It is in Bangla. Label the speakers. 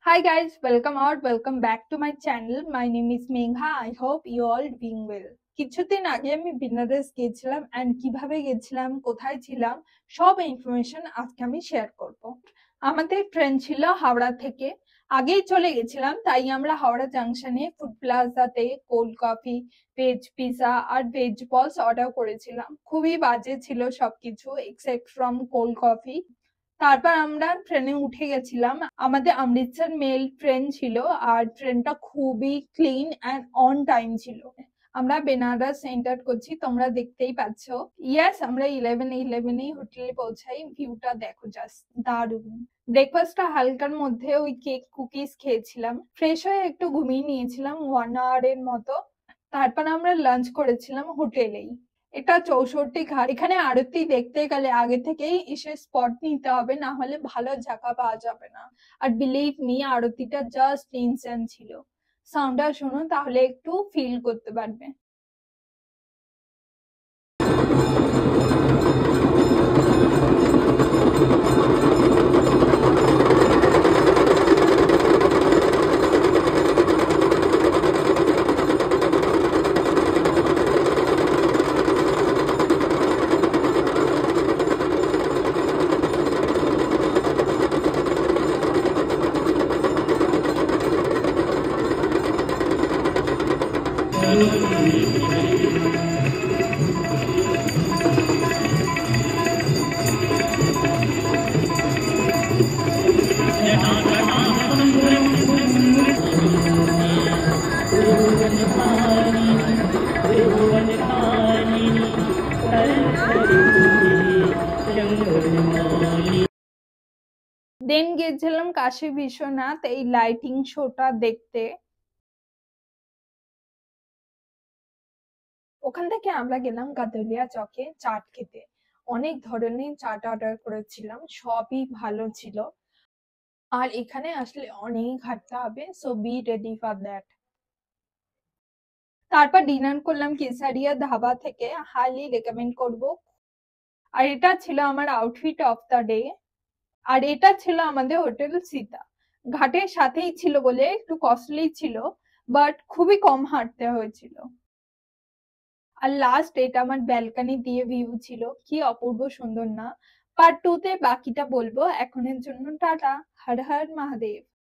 Speaker 1: Hi guys, welcome or welcome back to my channel. My name is Megha. I hope you all doing well. কিছুদিন আগে আমি বেনারস গেছিলাম এন্ড কিভাবে গেছিলাম, কোথায় ছিলাম, সব ইনফরমেশন আজকে আমি শেয়ার করব। আমাদের ট্রেন ছিল হাওড়া থেকে। আগেই চলে গেছিলাম, তাই আমরা হাওড়া জাংশনে ফুড প্লাজাতে কোল্ড কফি, ভেজ পিজা আর ভেজ বলস অর্ডার করেছিলাম। খুবই বাজে ছিল সবকিছু এক্সেপ্ট ফ্রম কোল্ড কফি। তারপর আমরা ট্রেনে উঠে গেছিলাম। আমাদের অমৃতসর মেল ট্রেন ছিল আর ট্রেনটা খুবই ক্লিন এন্ড অন টাইম ছিল। আমরা বেনারস এন্টার করছি, তোমরা দেখতেই পাচ্ছ। ইয়েস, আমরা 11:11 হোটেলে পৌঁছাই। ভিউটা দেখো, জাস্ট দারুণ। ব্রেকফাস্টটা হালকার মধ্যে ওই কেক কুকিজ খেয়েছিলাম। ফ্রেশ হয়ে একটু ঘুমিয়ে নিয়েছিলাম 1 আওয়ারের মতো। তারপর আমরা লাঞ্চ করেছিলাম হোটেলেই। এটা 64 ঘাট। এখানে আরতি দেখতে গেলে আগে থেকেই এসে স্পট নিতে হবে, না হলে ভালো জায়গা পাওয়া যাবে না। আর বিলিভ মি, আরতিটা জাস্ট ইনসেন ছিল। সাউন্ডটা শুনো, তাহলে একটু ফিল করতে পারবে। দেন গেছিলাম কাশী বিশ্বনাথ এই লাইটিং শোটা দেখতে। ওখান থেকে আমরা গেলাম গাদুলিয়া চকে চাট খেতে। অনেক ধরনের চাট অর্ডার করেছিলাম, সবই ভালো ছিল। আর এখানে আসলে অনেক হাঁটতে হবে, so be ready for that. তারপর ডিনার করলাম কেসারিয়া ধাবা থেকে, হাইলি রেকমেন্ড করব। আর এটা ছিল আমার আউটফিট অফ দ্য ডে। আর এটা ছিল আমাদের হোটেল সীতা। ঘাটের সাথেই ছিল বলে একটু কস্টলি ছিল, বাট খুবই কম হাঁটতে হয়েছিল। আর লাস্ট এটা আমার ব্যালকনি দিয়ে ভিউ ছিল, কি অপূর্ব সুন্দর না। পার্ট 2 তে বাকিটা বলবো। এখনের জন্য টাটা। হর হর মহাদেব।